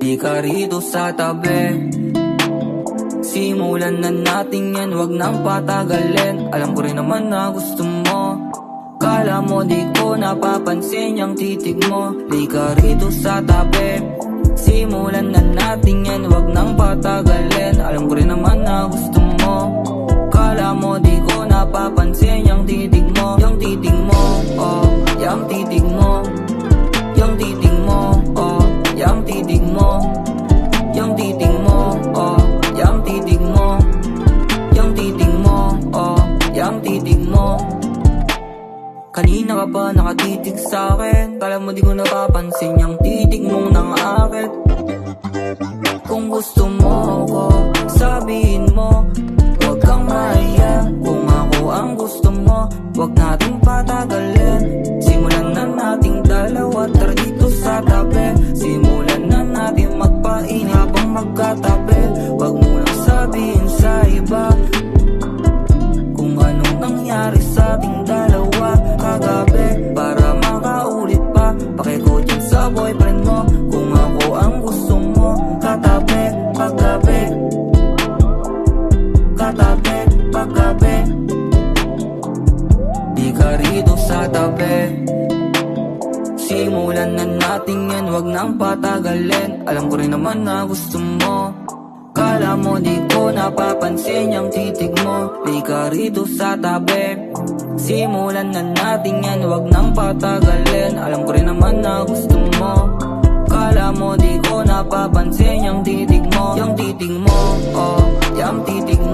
Di ka rito sa tabi. Simulan na natin yan, wag nang patagalin. Alam ko rin naman na gusto mo. Kala mo di ko napapansin yung titig mo. Di ka rito sa tabi. Simulan na natin yan, wag nang patagalin. Alam ko rin naman na gusto mo. Kala mo di ko napapansin yung titig mo. Yung titig mo, oh, yung titig mo. Yung titig mo, oh, yung titig mo. Yung titig mo, oh, yung titig mo. Yung titig mo, oh, yung titig mo. Kanina ka pa nakatitig sa'kin. Kala mo di ko napapansin yung titig mong nang-akit. Kung gusto mo ako, sabihin mo. Huwag kang mahiya kung ako ang gusto mo. Huwag nating patagalin. Simulan na nating dalawa, tara dito sa tabi. Simulan na natin magpainit habang magkatabi. Huwag mo lang sabihin sa iba kung anong nangyari sa ating dalawa kagabi. Para makaulit pa, pakiko dyan sa boyfriend mo. Kung ako ang gusto mo, katabi, paggabi. Katabi, paggabi. Di ka rito sa tabi. Simulan na natin yan, wag nang patagalin. Alam ko rin naman na gusto mo. Kala mo di ko napapansin yung titig mo. Di ka rito sa tabi. Simulan na natin yan, wag nang patagalin. Alam ko rin naman na gusto mo. Kala mo di ko napapansin yung titig mo. Yung titig mo, oh, yung titig mo.